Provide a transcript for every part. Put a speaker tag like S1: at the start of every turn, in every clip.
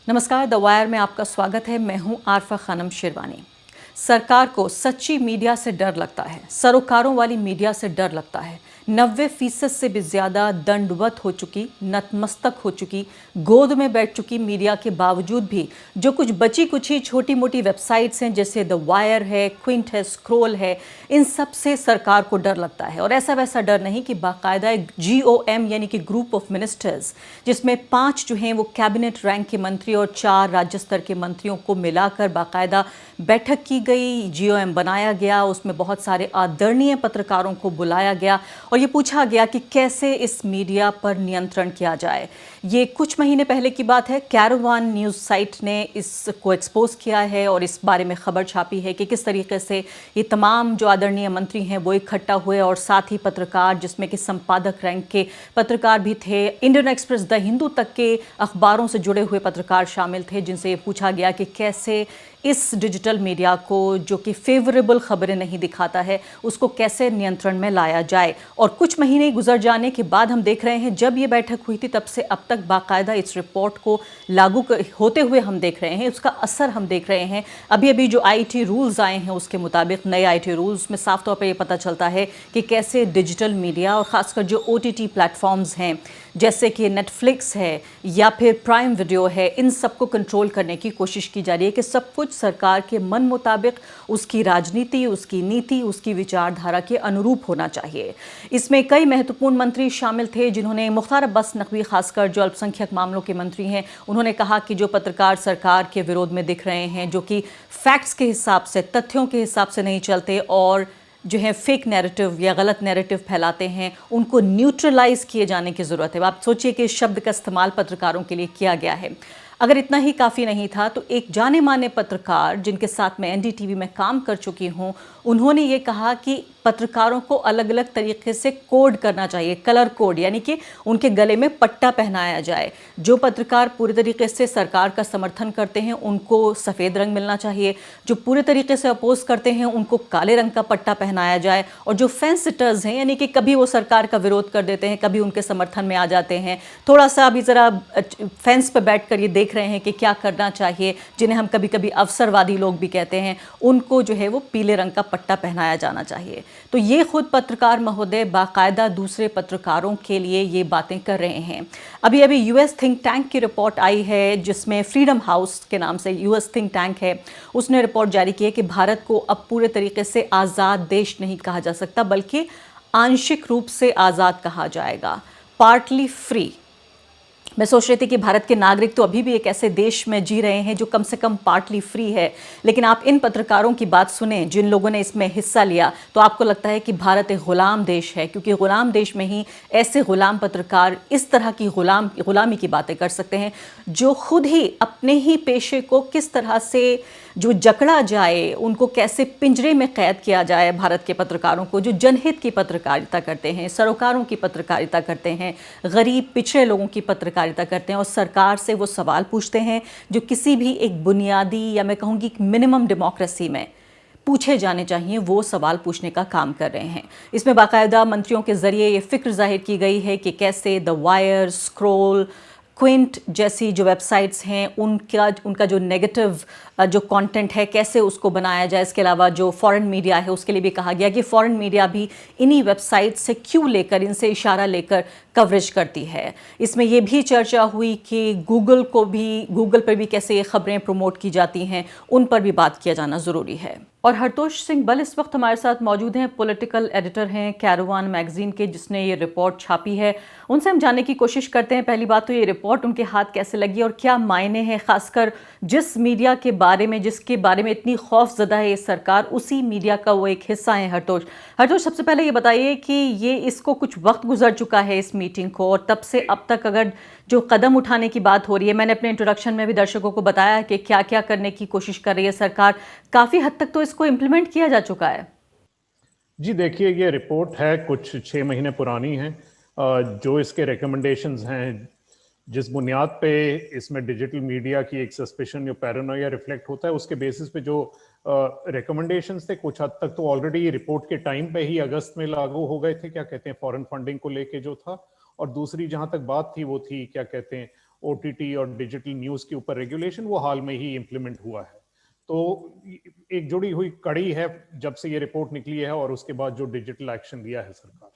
S1: नमस्कार, the wire में आपका स्वागत है। मैं हूं आरफा खानम शेरवानी। सरकार को सच्ची मीडिया से डर लगता है, सरोकारों वाली मीडिया से डर लगता है। 90% से भी ज्यादा दंडवत हो चुकी, नतमस्तक हो चुकी, गोद में बैठ चुकी मीडिया के बावजूद भी जो कुछ बची कुछ छोटी मोटी वेबसाइट्स हैं, जैसे द वायर है, क्विंट है, स्क्रोल है, इन सब से सरकार को डर लगता है। और ऐसा वैसा डर नहीं कि बाकायदा एक GOM यानी कि ग्रुप ऑफ मिनिस्टर्स, जिसमें 5 जो हैं वो कैबिनेट रैंक के मंत्री और 4 राज्य स्तर के मंत्रियों को मिलाकर बाकायदा बैठक की गई, GOM बनाया गया। उसमें बहुत सारे आदरणीय पत्रकारों को बुलाया गया और ये पूछा गया कि कैसे इस मीडिया पर नियंत्रण किया जाए। ये कुछ महीने पहले की बात है। कैरवान न्यूज़ साइट ने इसको एक्सपोज किया है और इस बारे में खबर छापी है कि किस तरीके से ये तमाम जो आदरणीय मंत्री हैं वो इकट्ठा हुए और साथ ही पत्रकार, जिसमें कि संपादक रैंक के पत्रकार भी थे, इंडियन एक्सप्रेस, द हिंदू तक के अखबारों से जुड़े हुए पत्रकार शामिल थे, जिनसे ये पूछा गया कि कैसे इस डिजिटल मीडिया को, जो कि फेवरेबल खबरें नहीं दिखाता है, उसको कैसे नियंत्रण में लाया जाए। और कुछ महीने गुजर जाने के बाद हम देख रहे हैं, जब ये बैठक हुई थी तब से अब तक बाकायदा इस रिपोर्ट को लागू होते हुए हम देख रहे हैं, उसका असर हम देख रहे हैं। अभी अभी जो IT रूल्स आए हैं उसके मुताबिक, नए IT रूल्स में साफ तौर पर यह पता चलता है कि कैसे डिजिटल मीडिया और ख़ासकर जो OTT प्लेटफॉर्म्स हैं, जैसे कि नेटफ्लिक्स है या फिर प्राइम वीडियो है, इन सबको कंट्रोल करने की कोशिश की जा रही है कि सब कुछ सरकार के मन मुताबिक, उसकी राजनीति, उसकी नीति, उसकी विचारधारा के अनुरूप होना चाहिए। इसमें कई महत्वपूर्ण मंत्री शामिल थे, जिन्होंने, मुख्तार अब्बास नकवी खासकर जो अल्पसंख्यक मामलों के मंत्री हैं, उन्होंने कहा कि जो पत्रकार सरकार के विरोध में दिख रहे हैं, जो कि फैक्ट्स के हिसाब से, तथ्यों के हिसाब से नहीं चलते और जो है फेक नैरेटिव या गलत नैरेटिव फैलाते हैं, उनको न्यूट्रलाइज किए जाने की ज़रूरत है। आप सोचिए कि इस शब्द का इस्तेमाल पत्रकारों के लिए किया गया है। अगर इतना ही काफ़ी नहीं था तो एक जाने माने पत्रकार, जिनके साथ मैं NDTV में काम कर चुकी हूँ, उन्होंने ये कहा कि पत्रकारों को अलग अलग तरीके से कोड करना चाहिए, कलर कोड, यानी कि उनके गले में पट्टा पहनाया जाए। जो पत्रकार पूरे तरीके से सरकार का समर्थन करते हैं उनको सफ़ेद रंग मिलना चाहिए, जो पूरे तरीके से अपोज करते हैं उनको काले रंग का पट्टा पहनाया जाए, और जो फेंस सिटर्स हैं, यानी कि कभी वो सरकार का विरोध कर देते हैं, कभी उनके समर्थन में आ जाते हैं, थोड़ा सा अभी ज़रा फेंस पर बैठ कर ये देख रहे हैं कि क्या करना चाहिए, जिन्हें हम कभी कभी अवसरवादी लोग भी कहते हैं, उनको जो है वो पीले रंग का पट्टा पहनाया जाना चाहिए। तो ये खुद पत्रकार महोदय बाकायदा दूसरे पत्रकारों के लिए ये बातें कर रहे हैं। अभी अभी US थिंक टैंक की रिपोर्ट आई है, जिसमें फ्रीडम हाउस के नाम से US थिंक टैंक है, उसने रिपोर्ट जारी की है कि भारत को अब पूरे तरीके से आज़ाद देश नहीं कहा जा सकता, बल्कि आंशिक रूप से आज़ाद कहा जाएगा, पार्टली फ्री। मैं सोच रही थी कि भारत के नागरिक तो अभी भी एक ऐसे देश में जी रहे हैं जो कम से कम पार्टली फ्री है, लेकिन आप इन पत्रकारों की बात सुने जिन लोगों ने इसमें हिस्सा लिया, तो आपको लगता है कि भारत एक गुलाम देश है, क्योंकि गुलाम देश में ही ऐसे गुलाम पत्रकार इस तरह की गुलामी की बातें कर सकते हैं, जो खुद ही अपने ही पेशे को किस तरह से जो जकड़ा जाए, उनको कैसे पिंजरे में कैद किया जाए। भारत के पत्रकारों को, जो जनहित की पत्रकारिता करते हैं, सरोकारों की पत्रकारिता करते हैं, गरीब पिछड़े लोगों की पत्रकारिता करते हैं और सरकार से वो सवाल पूछते हैं जो किसी भी एक बुनियादी, या मैं कहूँगी मिनिमम डेमोक्रेसी में पूछे जाने चाहिए, वो सवाल पूछने का काम कर रहे हैं। इसमें बाकायदा मंत्रियों के जरिए ये फिक्र जाहिर की गई है कि कैसे द वायर, स्क्रोल, क्विंट जैसी जो वेबसाइट्स हैं, उनका जो नेगेटिव जो कंटेंट है, कैसे उसको बनाया जाए। इसके अलावा जो फॉरेन मीडिया है, उसके लिए भी कहा गया कि फॉरेन मीडिया भी इन्हीं वेबसाइट से क्यों लेकर, इनसे इशारा लेकर कवरेज करती है। इसमें यह भी चर्चा हुई कि गूगल पर भी कैसे ये खबरें प्रमोट की जाती हैं, उन पर भी बात किया जाना ज़रूरी है। और हरतोष सिंह बल इस वक्त हमारे साथ मौजूद हैं, पॉलिटिकल एडिटर हैं कैरवान मैगजीन के, जिसने ये रिपोर्ट छापी है। उनसे हम जानने की कोशिश करते हैं, पहली बात तो ये रिपोर्ट उनके हाथ कैसे लगी और क्या मायने हैं, खासकर जिस मीडिया के बारे में, जिसके बारे में इतनी खौफजदा है ये सरकार, उसी मीडिया का वो एक हिस्सा है। हरतोष, सबसे पहले ये बताइए कि ये इसको कुछ वक्त गुजर चुका है इस मीटिंग को, और तब से अब तक अगर जो कदम उठाने की बात हो रही है, मैंने अपने इंट्रोडक्शन में भी दर्शकों को बताया कि क्या क्या करने की कोशिश कर रही है सरकार, काफी हद तक तो इसको इम्प्लीमेंट किया जा चुका है।
S2: जी देखिए, ये रिपोर्ट है कुछ 6 महीने पुरानी है। जो इसके रिकमेंडेशंस हैं, जिस बुनियाद पे इसमें डिजिटल मीडिया की एक सस्पेशन या पैरानोया रिफ्लेक्ट होता है, उसके बेसिस पे जो रिकमेंडेशंस थे कुछ हद तक तो ऑलरेडी रिपोर्ट के टाइम पे ही अगस्त में लागू हो गए थे, क्या कहते हैं, फॉरेन फंडिंग को लेके जो था। और दूसरी जहां तक बात थी वो थी, क्या कहते हैं, ओटीटी और डिजिटल न्यूज के ऊपर रेगुलेशन, वो हाल में ही इम्प्लीमेंट हुआ है। तो एक जुड़ी हुई कड़ी है जब से ये रिपोर्ट निकली है और उसके बाद जो डिजिटल एक्शन लिया है सरकार।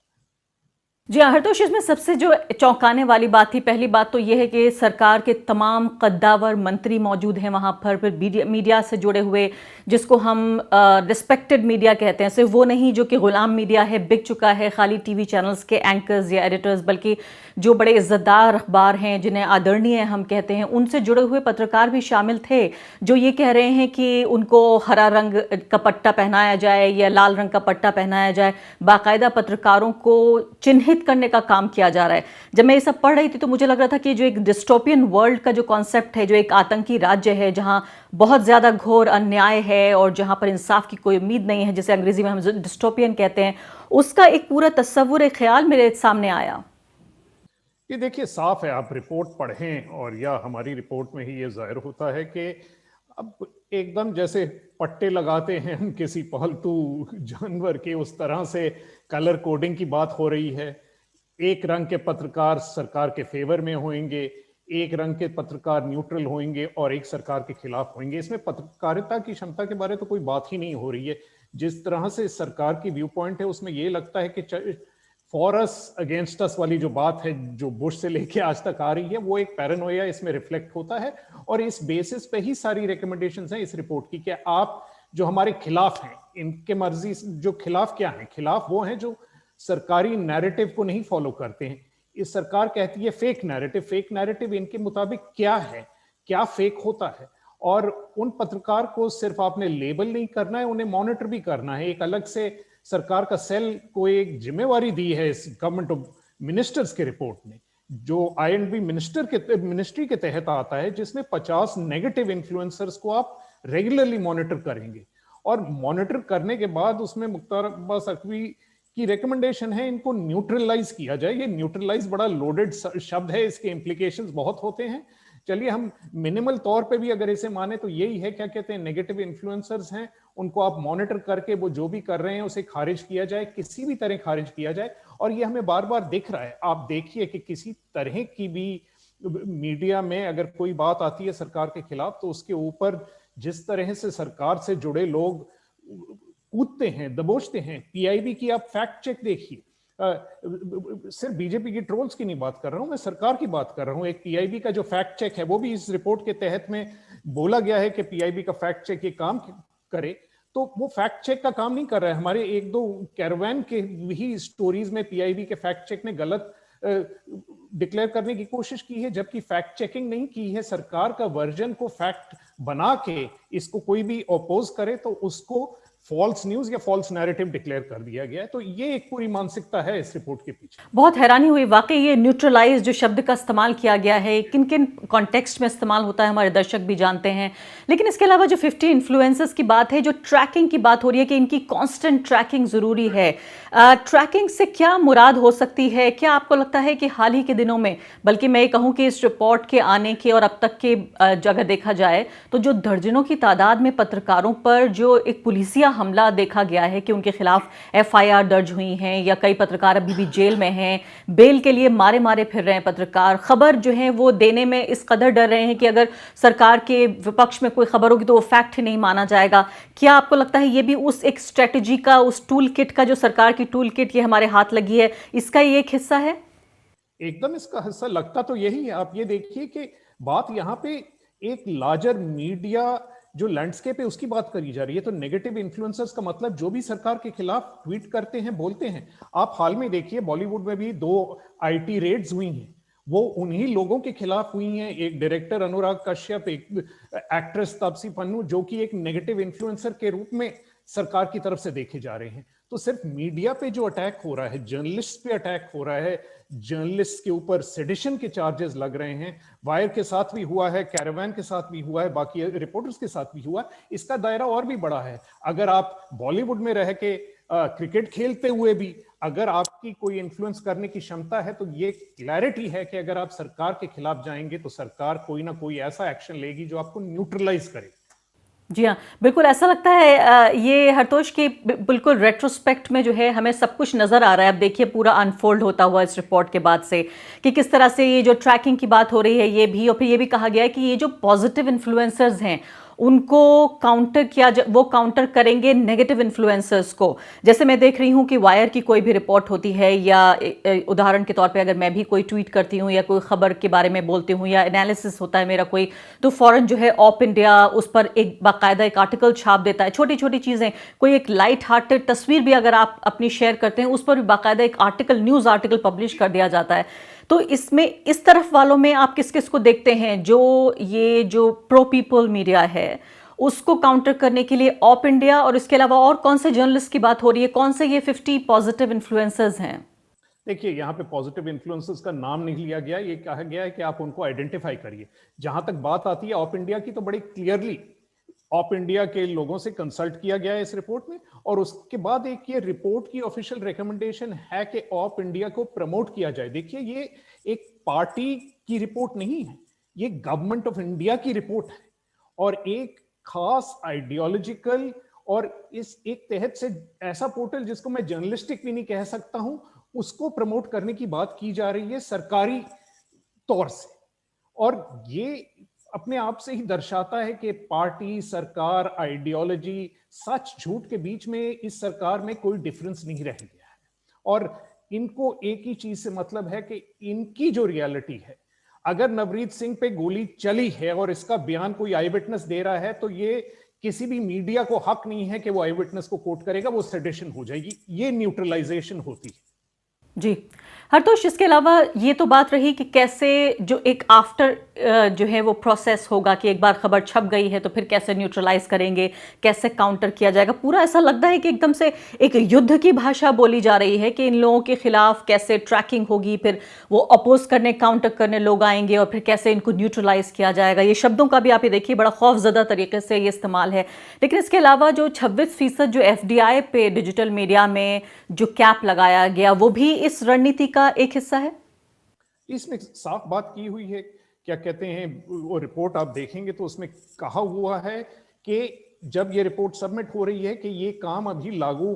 S1: जी हाँ, हरतोष, इसमें सबसे जो चौंकाने वाली बात थी, पहली बात तो यह है कि सरकार के तमाम कद्दावर मंत्री मौजूद हैं वहाँ पर, फिर मीडिया से जुड़े हुए, जिसको हम रिस्पेक्टेड मीडिया कहते हैं, सिर्फ वो नहीं जो कि गुलाम मीडिया है, बिक चुका है, खाली टीवी चैनल्स के एंकर्स या एडिटर्स, बल्कि जो बड़े इज्जतदार अखबार हैं जिन्हें आदरणीय हम कहते हैं, उनसे जुड़े हुए पत्रकार भी शामिल थे, जो ये कह रहे हैं कि उनको हरा रंग का पट्टा पहनाया जाए या लाल रंग का पट्टा पहनाया जाए, बाकायदा पत्रकारों को चिन्हित करने का काम किया जा रहा है। जब मैं ये सब पढ़ रही थी तो मुझे लग रहा था कि जो एक डिस्टोपियन वर्ल्ड का जो कॉन्सेप्ट है, जो एक आतंकी राज्य है जहां बहुत ज्यादा घोर अन्याय है और जहां पर इंसाफ की कोई उम्मीद नहीं है, जिसे अंग्रेजी में हम डिस्टोपियन कहते हैं, उसका एक पूरा तस्वुर, एक ख्याल मेरे सामने आया।
S2: ये देखिए, साफ है, आप रिपोर्ट पढ़ें और या हमारी रिपोर्ट में ही ये जाहिर होता है कि अब एकदम जैसे पट्टे लगाते हैं हम किसी पालतू जानवर के, उस तरह से कलर कोडिंग की बात हो रही है। एक रंग के पत्रकार सरकार के फेवर में होंगे, एक रंग के पत्रकार न्यूट्रल होंगे और एक सरकार के खिलाफ होंगे। इसमें पत्रकारिता की क्षमता के बारे तो कोई बात ही नहीं हो रही है। जिस तरह से सरकार की व्यू पॉइंट है उसमें ये लगता है कि फॉर अस अगेंस्ट अस वाली जो बात है, जो बुश से लेके आज तक आ रही है, वो एक पैरानोया इसमें रिफ्लेक्ट होता है। और इस बेसिस पे ही सारी रिकमेंडेशंस हैं इस रिपोर्ट की कि आप जो हमारे खिलाफ हैं, इनके मर्जी जो खिलाफ क्या है, खिलाफ वो हैं जो सरकारी नैरेटिव को नहीं फॉलो करते हैं। इस सरकार कहती है फेक नैरेटिव, फेक नैरेटिव इनके मुताबिक क्या है, क्या फेक होता है। और उन पत्रकार को सिर्फ आपने लेबल नहीं करना है, उन्हें मॉनिटर भी करना है। एक अलग से सरकार का सेल को एक जिम्मेवारी दी है इस गवर्नमेंट ऑफ मिनिस्टर्स के रिपोर्ट में, जो आई&बी मिनिस्ट्री के तहत आता है, जिसमें 50 नेगेटिव इन्फ्लुएंसर्स को आप रेगुलरली मॉनिटर करेंगे। और मॉनिटर करने के बाद उसमें मुख्तार अब्बास नकवी की रिकमेंडेशन है इनको न्यूट्रलाइज किया जाए। ये न्यूट्रलाइज बड़ा लोडेड शब्द है, इसके इम्प्लीकेशंस बहुत होते हैं। चलिए हम मिनिमल तौर पे भी अगर इसे माने तो यही है, क्या कहते हैं, नेगेटिव इन्फ्लुएंसर्स हैं, उनको आप मॉनिटर करके वो जो भी कर रहे हैं उसे खारिज किया जाए, किसी भी तरह खारिज किया जाए। और ये हमें बार बार दिख रहा है। आप देखिए कि किसी तरह की भी मीडिया में अगर कोई बात आती है सरकार के खिलाफ, तो उसके ऊपर जिस तरह से सरकार से जुड़े लोग कूदते हैं, दबोचते हैं। पीआईबी की आप फैक्ट चेक देखिए, सिर्फ बीजेपी की ट्रोल्स की नहीं बात कर रहा हूं, मैं सरकार की बात कर रहा हूं। एक पीआईबी का जो फैक्ट चेक है, वो भी इस रिपोर्ट के तहत में बोला गया है कि पीआईबी का फैक्ट चेक ये काम करे, तो वो फैक्ट चेक का काम नहीं कर रहा है। हमारे एक दो कैरवैन के ही स्टोरीज में पीआईबी के फैक्ट चेक ने गलत डिक्लेयर करने की कोशिश की है, जबकि फैक्ट चेकिंग नहीं की है। सरकार का वर्जन को फैक्ट बना के इसको कोई भी अपोज करे तो उसको फॉल्स न्यूज या फॉल्स नैरेटिव डिक्लेयर कर दिया गया है। तो ये एक पूरी मानसिकता है इस रिपोर्ट के पीछे।
S1: बहुत हैरानी हुई वाकई, ये न्यूट्रलाइज जो शब्द का इस्तेमाल किया गया है, किन किन कॉन्टेक्स्ट में इस्तेमाल होता है हमारे दर्शक भी जानते हैं। लेकिन इसके अलावा जो 50 इन्फ्लुएंसर्स की बात है, जो ट्रैकिंग की बात हो रही है कि इनकी कांस्टेंट ट्रैकिंग जरूरी है, ट्रैकिंग से क्या मुराद हो सकती है? क्या आपको लगता है कि हाल ही के दिनों में, बल्कि मैं ये कहूँ कि इस रिपोर्ट के आने के और अब तक के अगर देखा जाए तो जो दर्जनों की तादाद में पत्रकारों पर जो एक पुलिसिया हमला देखा गया है कि उनके खिलाफ एफआईआर दर्ज हुई हैं, या कई पत्रकार अभी भी जेल में हैं, बेल के लिए मारे मारे फिर रहे हैं पत्रकार, खबर जो है वो देने में इस कदर डर रहे हैं कि अगर सरकार के विपक्ष में कोई खबर होगी तो वो फैक्ट ही नहीं माना जाएगा। क्या आपको लगता है ये भी उस एक स्ट्रेटेजी का, उस टूल किट का, जो सरकार की टूल किट ये हमारे हाथ लगी है, इसका ये एक हिस्सा है?
S2: एकदम इसका हिस्सा लगता तो यही है। आप ये देखिए कि बात यहाँ पे एक लार्जर मीडिया जो लैंडस्केप है उसकी बात करी जा रही है। तो नेगेटिव इन्फ्लुएंसर्स का मतलब जो भी सरकार के खिलाफ ट्वीट करते हैं, बोलते हैं। आप हाल में देखिए बॉलीवुड में भी 2 आईटी रेड्स हुई हैं, वो उन्हीं लोगों के खिलाफ हुई हैं। एक डायरेक्टर अनुराग कश्यप, एक एक्ट्रेस तापसी पन्नू, जो कि एक नेगेटिव इन्फ्लुएंसर के रूप में सरकार की तरफ से देखे जा रहे हैं। तो सिर्फ मीडिया पे जो अटैक हो रहा है, जर्नलिस्ट पे अटैक हो रहा है, जर्नलिस्ट के ऊपर सेडिशन के चार्जेस लग रहे हैं, वायर के साथ भी हुआ है, कैरावैन के साथ भी हुआ है, बाकी रिपोर्टर्स के साथ भी हुआ। इसका दायरा और भी बड़ा है। अगर आप बॉलीवुड में रह के क्रिकेट खेलते हुए भी अगर आपकी कोई इन्फ्लुएंस करने की क्षमता है, तो ये क्लैरिटी है कि अगर आप सरकार के खिलाफ जाएंगे तो सरकार कोई ना कोई ऐसा एक्शन लेगी जो आपको न्यूट्रलाइज करे।
S1: जी हाँ, बिल्कुल ऐसा लगता है ये हरतोष कि बिल्कुल रेट्रोस्पेक्ट में जो है हमें सब कुछ नज़र आ रहा है। अब देखिए पूरा अनफोल्ड होता हुआ इस रिपोर्ट के बाद से कि किस तरह से ये जो ट्रैकिंग की बात हो रही है ये भी, और फिर ये भी कहा गया है कि ये जो पॉजिटिव इन्फ्लुएंसर्स हैं उनको वो काउंटर करेंगे नेगेटिव इन्फ्लुएंसर्स को। जैसे मैं देख रही हूँ कि वायर की कोई भी रिपोर्ट होती है या उदाहरण के तौर पे अगर मैं भी कोई ट्वीट करती हूँ या कोई खबर के बारे में बोलती हूँ या एनालिसिस होता है मेरा कोई, तो फौरन जो है ऑप इंडिया उस पर एक बाकायदा एक आर्टिकल छाप देता है। छोटी छोटी चीज़ें, कोई एक लाइट हार्टेड तस्वीर भी अगर आप अपनी शेयर करते हैं उस पर भी बाकायदा एक आर्टिकल, न्यूज़ आर्टिकल पब्लिश कर दिया जाता है। तो इसमें इस तरफ वालों में आप किस किस को देखते हैं जो ये जो प्रो पीपल मीडिया है उसको काउंटर करने के लिए ऑप इंडिया, और इसके अलावा और कौन से जर्नलिस्ट की बात हो रही है, कौन से ये 50 पॉजिटिव इन्फ्लुएंसर्स हैं?
S2: देखिए, यहाँ पे पॉजिटिव इन्फ्लुएंसर्स का नाम नहीं लिया गया, ये कहा गया है कि आप उनको आइडेंटिफाई करिए। जहां तक बात आती है ऑप इंडिया की, तो बड़ी क्लियरली ऑप इंडिया के लोगों से कंसल्ट किया गया है इस रिपोर्ट में, और उसके बाद एक ये रिपोर्ट की ऑफिशियल रिकमेंडेशन है कि ऑप इंडिया को प्रमोट किया जाए। देखिए, ये एक पार्टी की रिपोर्ट नहीं है, ये गवर्नमेंट ऑफ इंडिया की रिपोर्ट है, और एक खास आइडियोलॉजिकल और इस एक तहत से ऐसा पोर्टल जिसको मैं जर्नलिस्टिक भी नहीं कह सकता हूं, उसको प्रमोट करने की बात की जा रही है सरकारी तौर से। और ये अपने आप से ही दर्शाता है कि पार्टी, सरकार, आइडियोलॉजी, सच झूठ के बीच में इस सरकार में कोई डिफरेंस नहीं रह गया है। और इनको एक ही चीज से मतलब है कि इनकी जो रियलिटी है, अगर नवनीत सिंह पे गोली चली है और इसका बयान कोई आई विटनेस दे रहा है, तो ये किसी भी मीडिया को हक नहीं है कि वो आई विटनेस को कोट करेगा, वो सेडिशन हो जाएगी, ये न्यूट्रलाइजेशन होती है।
S1: जी हरतोष, इसके अलावा ये तो बात रही कि कैसे जो एक आफ्टर जो है वो प्रोसेस होगा कि एक बार खबर छप गई है तो फिर कैसे न्यूट्रलाइज करेंगे, कैसे काउंटर किया जाएगा। पूरा ऐसा लगता है कि एकदम से एक युद्ध की भाषा बोली जा रही है कि इन लोगों के खिलाफ कैसे ट्रैकिंग होगी, फिर वो अपोज करने, काउंटर करने लोग आएंगे और फिर कैसे इनको न्यूट्रलाइज किया जाएगा। ये शब्दों का भी आप ये देखिए बड़ा खौफजदा तरीके से ये इस्तेमाल है। लेकिन इसके अलावा जो 26% जो FDI पे डिजिटल मीडिया में जो कैप लगाया गया वो भी इस रणनीति का एक हिस्सा है।
S2: इसमें साफ बात की हुई है, क्या कहते हैं, वो रिपोर्ट आप देखेंगे तो उसमें कहा हुआ है कि जब ये रिपोर्ट सबमिट हो रही है कि ये काम अभी लागू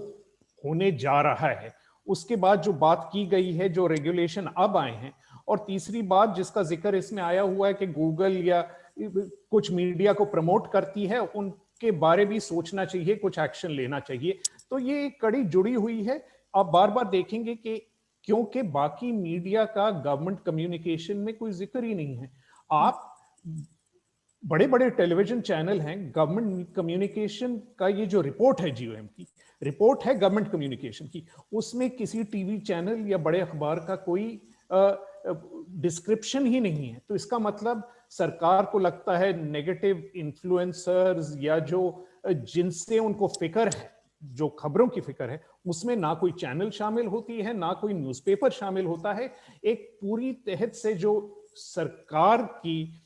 S2: होने जा रहा है, उसके बाद जो बात की गई है, जो रेगुलेशन अब आए हैं, और तीसरी बात जिसका जिक्र इसमें आया हुआ है कि गूगल या कुछ मीडिया को प्रमोट करती है, उनके बारे भी सोचना चाहिए, कुछ एक्शन लेना चाहिए। तो ये कड़ी जुड़ी हुई है। आप बार बार देखेंगे कि क्योंकि बाकी मीडिया का गवर्नमेंट कम्युनिकेशन में कोई जिक्र ही नहीं है। आप बड़े बड़े टेलीविजन चैनल हैं, गवर्नमेंट कम्युनिकेशन का ये जो रिपोर्ट है, GOM की रिपोर्ट है गवर्नमेंट कम्युनिकेशन की, उसमें किसी टीवी चैनल या बड़े अखबार का कोई डिस्क्रिप्शन ही नहीं है। तो इसका मतलब सरकार को लगता है नेगेटिव इन्फ्लुएंसर्स या जो जिनसे उनको फिक्र है, जो खबरों की फिक्र है, उसमें ना कोई चैनल शामिल होती है, ना कोई न्यूज़पेपर शामिल होता है। एक पूरी तहत से जो सरकार की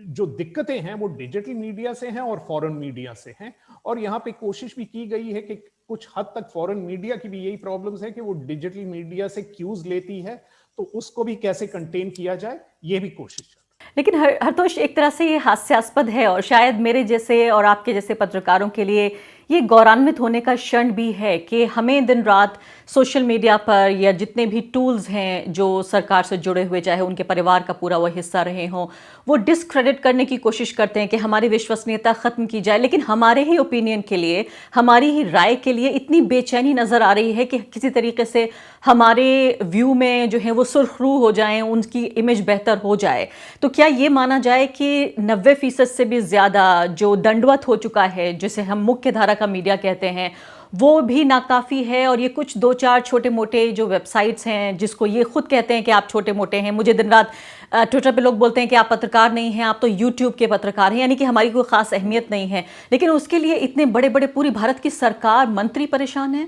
S2: जो दिक्कतें हैं वो डिजिटल मीडिया से हैं और फॉरेन मीडिया से हैं। और यहाँ पे कोशिश भी की गई है कि कुछ हद तक फॉरेन मीडिया की भी यही प्रॉब्लम्स है कि वो डिजिटल मीडिया से क्यूज लेती है, तो उसको भी कैसे कंटेन किया जाए, ये भी कोशिश।
S1: लेकिन हरतोष, एक तरह से ये हास्यास्पद है और शायद मेरे जैसे और आपके जैसे पत्रकारों के लिए ये गौरवान्वित होने का क्षण भी है कि हमें दिन रात सोशल मीडिया पर या जितने भी टूल्स हैं जो सरकार से जुड़े हुए, चाहे उनके परिवार का पूरा वो हिस्सा रहे हों, वो डिस्क्रेडिट करने की कोशिश करते हैं कि हमारी विश्वसनीयता ख़त्म की जाए। लेकिन हमारे ही ओपिनियन के लिए, हमारी ही राय के लिए इतनी बेचैनी नज़र आ रही है कि किसी तरीके से हमारे व्यू में जो है वो सुर्खरू हो जाएं, उनकी इमेज बेहतर हो जाए। तो क्या ये माना जाए कि 90% से भी ज़्यादा जो दंडवत हो चुका है, जिसे हम मुख्य धारा का मीडिया कहते हैं, वो भी नाकाफी है? और ये कुछ 2-4 छोटे मोटे जो वेबसाइट्स हैं जिसको ये खुद कहते हैं कि आप छोटे मोटे हैं, मुझे दिन रात ट्विटर पे लोग बोलते हैं कि आप पत्रकार नहीं हैं, आप तो यूट्यूब के पत्रकार हैं, यानी कि हमारी कोई खास अहमियत नहीं है, लेकिन उसके लिए इतने बड़े बड़े पूरी भारत की सरकार, मंत्री परेशान है।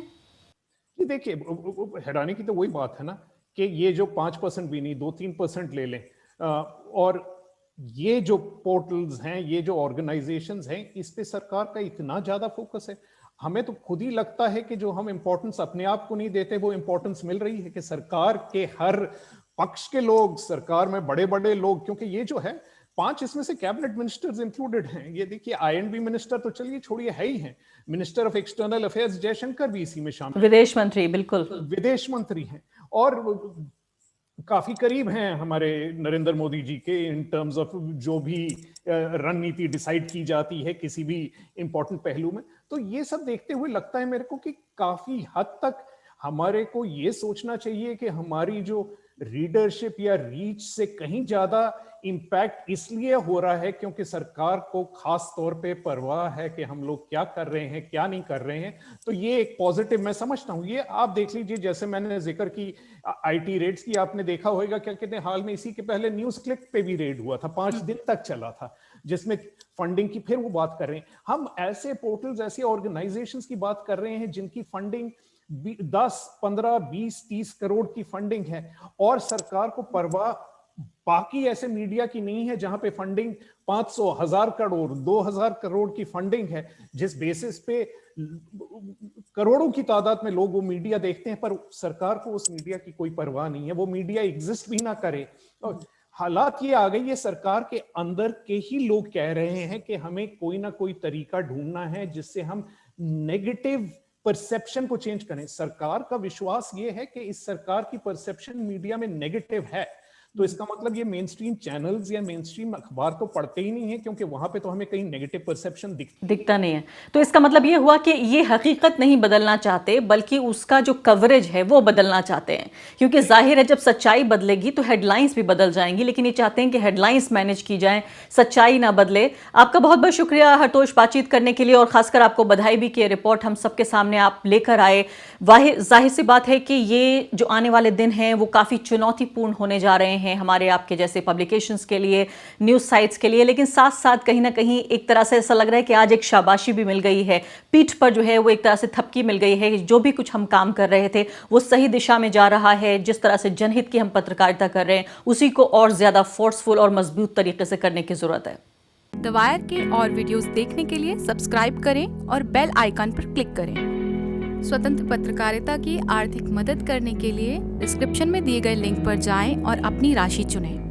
S2: ये देखिए, हैरानी की तो वही बात है ना कि ये जो 5% भी नहीं, 2-3% ले लें, और ये जो पोर्टल्स हैं, ये जो ऑर्गेनाइजेशंस हैं, इस पे सरकार का इतना ज्यादा फोकस है। हमें तो खुद ही लगता है कि जो हम इंपॉर्टेंस अपने आप को नहीं देते, वो इंपॉर्टेंस मिल रही है कि सरकार के हर पक्ष के लोग, सरकार में बड़े बड़े लोग, क्योंकि ये जो है 5 इसमें से कैबिनेट मिनिस्टर्स इंक्लूडेड हैं। ये देखिए INB मिनिस्टर तो चलिए छोड़िए है ही हैं, minister of external affairs Jaishankar भी इसी में शामिल,
S1: विदेश मंत्री, बिल्कुल
S2: विदेश मंत्री हैं और काफी करीब हैं हमारे नरेंद्र मोदी जी के इन टर्म्स ऑफ जो भी रणनीति डिसाइड की जाती है किसी भी इंपॉर्टेंट पहलू में। तो ये सब देखते हुए लगता है मेरे को कि काफी हद तक हमारे को ये सोचना चाहिए कि हमारी जो रीडरशिप या रीच से कहीं ज्यादा इम्पैक्ट इसलिए हो रहा है क्योंकि सरकार को खास तौर पे परवाह है कि हम लोग क्या कर रहे हैं क्या नहीं कर रहे हैं। तो ये एक पॉजिटिव मैं समझता हूँ। ये आप देख लीजिए, जैसे मैंने जिक्र की IT रेड्स की, आपने देखा होगा क्या कहते हैं, हाल में इसी के पहले न्यूज क्लिक पे भी रेड हुआ था, 5 दिन तक चला था, जिसमें फंडिंग की फिर वो बात कर रहे हैं। हम ऐसे पोर्टल्स, ऐसे ऑर्गेनाइजेशंस की बात कर रहे हैं जिनकी फंडिंग 10, 15, 20, 30 करोड़ की फंडिंग है और सरकार को परवाह बाकी ऐसे मीडिया की नहीं है जहां पे फंडिंग 500, 1000 करोड़, 2000 करोड़ की फंडिंग है, जिस बेसिस पे करोड़ों की तादाद में लोग वो मीडिया देखते हैं, पर सरकार को उस मीडिया की कोई परवाह नहीं है, वो मीडिया एग्जिस्ट भी ना करे। और हालात ये आ गई है, सरकार के अंदर के ही लोग कह रहे हैं कि हमें कोई ना कोई तरीका ढूंढना है जिससे हम नेगेटिव परसेप्शन को चेंज करें। सरकार का विश्वास ये है कि इस सरकार की परसेप्शन मीडिया में नेगेटिव है, तो इसका मतलब ये मेन स्ट्रीम चैनल्स या मेन स्ट्रीम अखबार तो पढ़ते ही नहीं है, क्योंकि वहां पे तो हमें कहीं नेगेटिव परसेप्शन
S1: दिखता नहीं है। तो इसका मतलब ये हुआ कि ये हकीकत नहीं बदलना चाहते, बल्कि उसका जो कवरेज है वो बदलना चाहते हैं, क्योंकि जाहिर है जब सच्चाई बदलेगी तो हेडलाइंस भी बदल जाएंगी, लेकिन ये चाहते हैं कि हेडलाइंस मैनेज की जाए, सच्चाई ना बदले। आपका बहुत बहुत शुक्रिया हरतोष बातचीत करने के लिए, और खासकर आपको बधाई भी कि रिपोर्ट हम सबके सामने आप लेकर आए। जाहिर सी बात है कि ये जो आने वाले दिन हैं वो काफ़ी चुनौतीपूर्ण होने जा रहे हैं हमारे आपके जैसे पब्लिकेशंस के लिए, न्यूज़ साइट्स के लिए, लेकिन साथ साथ कहीं ना कहीं एक तरह से ऐसा लग रहा है कि आज एक शाबाशी भी मिल गई है, पीठ पर जो है वो एक तरह से थपकी मिल गई है। जो भी कुछ हम काम कर रहे थे वो सही दिशा में जा रहा है। जिस तरह से जनहित की हम पत्रकारिता कर रहे हैं उसी को और ज़्यादा फोर्सफुल और मजबूत तरीके से करने की ज़रूरत है।
S3: द वायर के और वीडियोस देखने के लिए सब्सक्राइब करें और बेल आइकन पर क्लिक करें। स्वतंत्र पत्रकारिता की आर्थिक मदद करने के लिए डिस्क्रिप्शन में दिए गए लिंक पर जाएं और अपनी राशि चुनें।